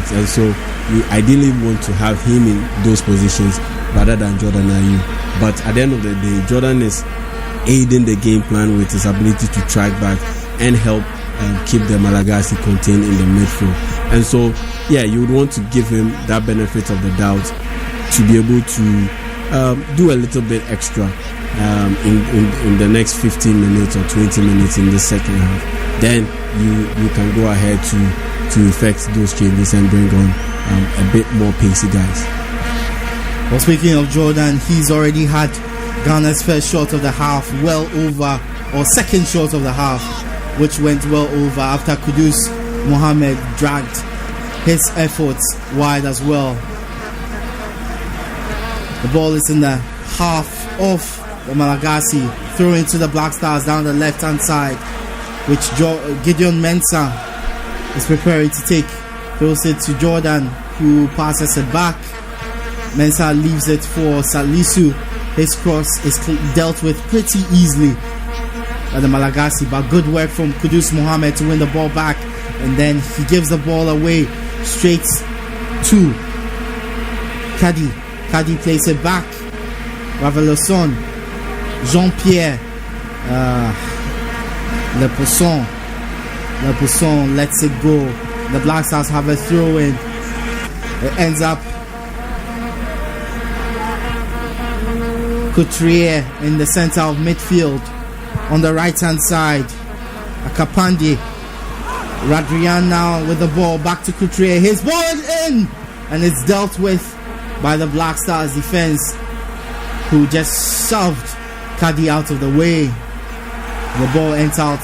teammates, and so you ideally want to have him in those positions rather than Jordan Ayew. But at the end of the day, Jordan is aiding the game plan with his ability to track back and help keep the Malagasy contained in the midfield. And so, yeah, you would want to give him that benefit of the doubt to be able to do a little bit extra in the next 15 minutes or 20 minutes in the second half. Then you can go ahead to effect those changes and bring on a bit more pacey guys. Well, speaking of Jordan, he's already had Ghana's first shot of the half well over, or second shot of the half, which went well over after Kudus Mohammed dragged his efforts wide as well. The ball is in the half of the Malagasy, throwing to the Black Stars down the left hand side, which Gideon Mensah is preparing to take. Throws it to Jordan, who passes it back. Mensah leaves it for Salisu. His cross is dealt with pretty easily by the Malagasy, but good work from Kudus Mohammed to win the ball back, and then he gives the ball away straight to Kadi. Kadi plays it back. Raveloson, Jean-Pierre, Le Pousson lets it go. The Black Stars have a throw in. It ends up Couturier in the center of midfield. On the right hand side, Akapande. Radrian now with the ball back to Couturier. His ball is in, and it's dealt with by the Black Stars defense, who just shoved Kadi out of the way. The ball ends out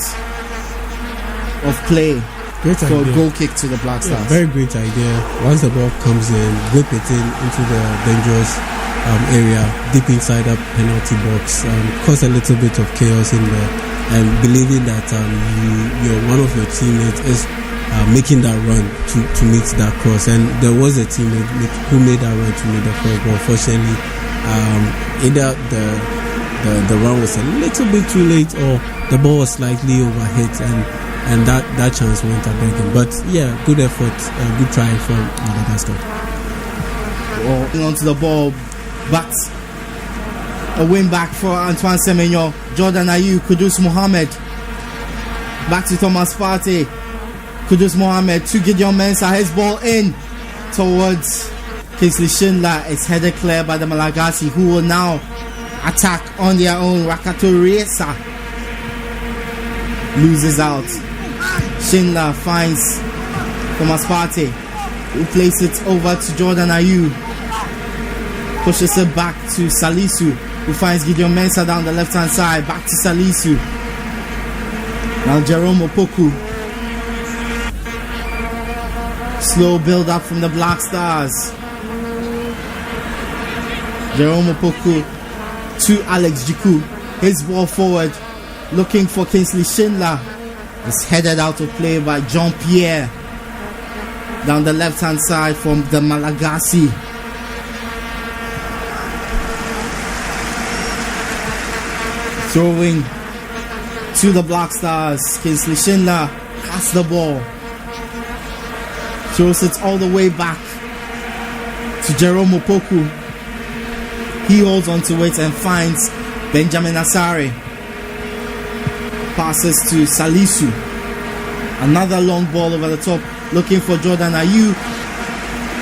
of play for a goal kick to the Black Stars. Yeah, very great idea. Once the ball comes in, whip it into the dangerous area deep inside that penalty box, cause a little bit of chaos in there, and believing that one of your teammates is making that run to meet that cross. And there was a teammate who made that run to meet the cross, but unfortunately either the run was a little bit too late, or the ball was slightly overhit, and that chance went a begging. But yeah, good effort, good try from Madagascar. Onto the ball, but a win back for Antoine Semenyo. Jordan Ayew, Kudus Mohammed, back to Thomas Partey. Kudus Mohammed to Gideon Mensah. His ball in towards Kingsley Schindler. It's headed clear by the Malagasy, who will now attack on their own. Rakato Riesa loses out. Schindler finds Thomas Partey, who plays it over to Jordan Ayew. Pushes it back to Salisu, who finds Gideon Mensah down the left hand side. Back to Salisu. Now Jerome Opoku. Slow build up from the Black Stars. Jerome Opoku to Alex Jiku. His ball forward, looking for Kingsley Schindler. It's headed out of play by Jean-Pierre down the left hand side from the Malagasy. Throwing to the Black Stars. Kingsley Schindler has the ball. Throws it all the way back to Jerome Opoku. He holds onto it and finds Benjamin Asare. Passes to Salisu. Another long ball over the top, looking for Jordan Ayew.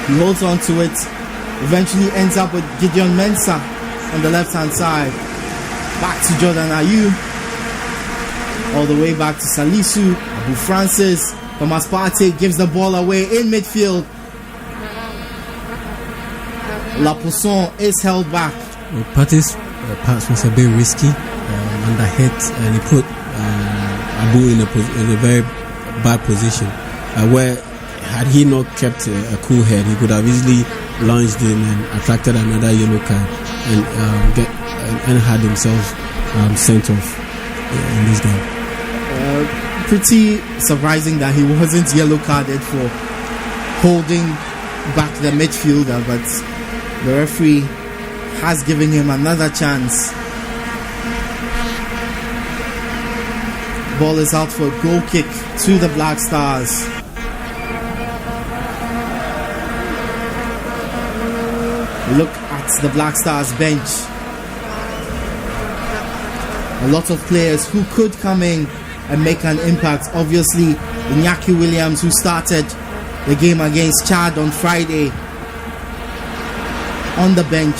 He holds onto it. Eventually ends up with Gideon Mensah on the left hand side. Back to Jordan Ayew. All the way back to Salisu. Abu Francis. Thomas Partey gives the ball away in midfield. La Pousson is held back. Partey's pass was a bit risky, under hit, and he put Abu in a very bad position, where had he not kept a cool head, he could have easily lunged in and attracted another yellow card and had himself sent off in this game. Pretty surprising that he wasn't yellow carded for holding back the midfielder, but the referee has given him another chance. Ball is out for a goal kick to the Black Stars. Look at the Black Stars bench. A lot of players who could come in and make an impact. Obviously, Iñaki Williams, who started the game against Chad on Friday, on the bench,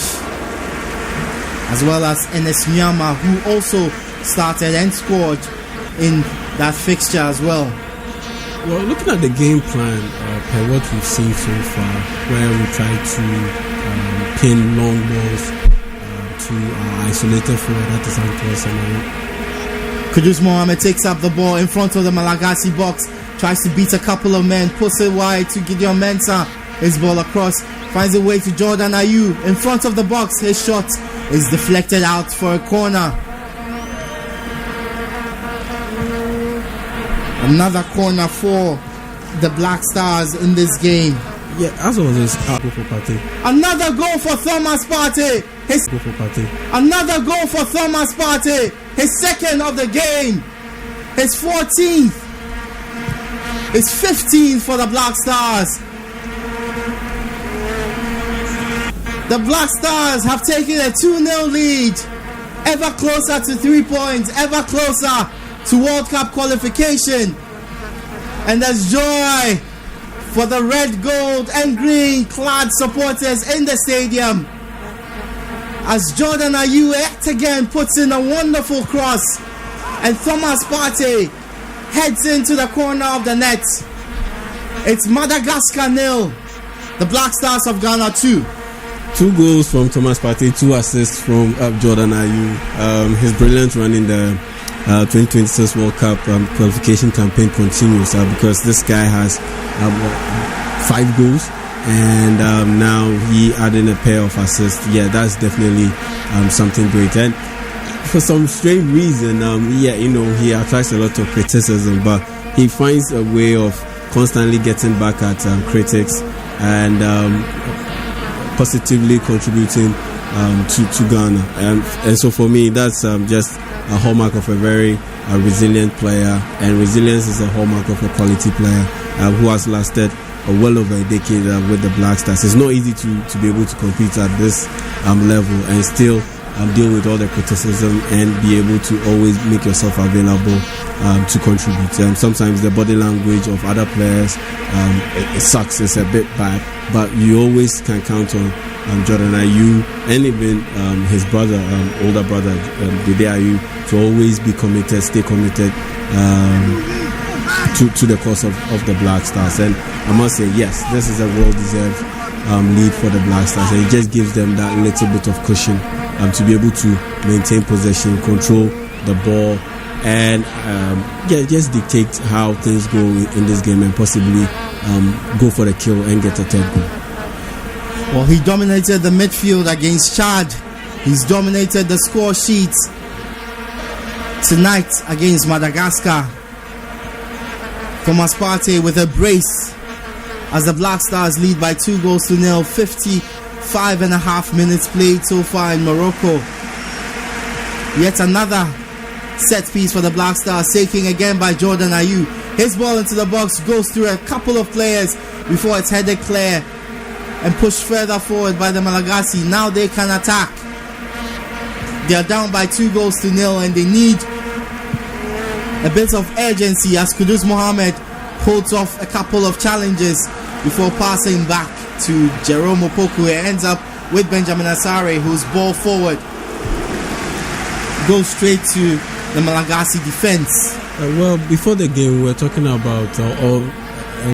as well as Enes Nyama, who also started and scored in that fixture as well. Well, looking at the game plan, per what we've seen so far, where we try to pin long balls to our isolated forward, that is Antoine. Kudus Mohammed takes up the ball in front of the Malagasy box, tries to beat a couple of men, puts it wide to Gideon Mensah. His ball across, finds a way to Jordan Ayew in front of the box. His shot is deflected out for a corner. Another corner for the Black Stars in this game. Yeah, as always, go for Partey. Another goal for Thomas Partey. Go for Partey. Another goal for Thomas Partey. His second of the game. His 14th. His 15th for the Black Stars. The Black Stars have taken a 2-0 lead. Ever closer to 3 points. Ever closer to World Cup qualification. And there's joy for the red, gold and green clad supporters in the stadium as Jordan Ayew yet again puts in a wonderful cross and Thomas Partey heads into the corner of the net. It's Madagascar 0, the Black Stars of Ghana 2. 2 goals from Thomas Partey, 2 assists from Jordan Ayew. His brilliant run in the 2026 World Cup qualification campaign continues because this guy has 5 goals and now he added a pair of assists. Yeah, that's definitely something great. And for some strange reason, he attracts a lot of criticism, but he finds a way of constantly getting back at critics and positively contributing to Ghana. And so for me, that's just a hallmark of a very resilient player, and resilience is a hallmark of a quality player who has lasted well over a decade with the Black Stars. It's not easy to be able to compete at this level and still deal with all the criticism and be able to always make yourself available to contribute. Sometimes the body language of other players it sucks, it's a bit bad, but you always can count on Jordan Ayew and even his brother, older brother Dede Ayew, to always be committed, stay committed to the cause of the Black Stars. And I must say, yes, this is a well-deserved lead for the Black Stars, and it just gives them that little bit of cushion to be able to maintain possession, control the ball, and just dictate how things go in this game and possibly go for the kill and get a third goal. Well, he dominated the midfield against Chad. He's dominated the score sheet tonight against Madagascar. Thomas Partey with a brace as the Black Stars lead by 2-0. 55.5 minutes played so far in Morocco. Yet another set piece for the Black Stars, taken again by Jordan Ayew. His ball into the box goes through a couple of players before it's headed clear and pushed further forward by the Malagasy. Now they can attack. They are down by 2-0 and they need a bit of urgency as Kudus Mohammed holds off a couple of challenges before passing back to Jerome Opoku. It ends up with Benjamin Asare, whose ball forward goes straight to the Malagasy defense. Well, before the game, we were talking about, or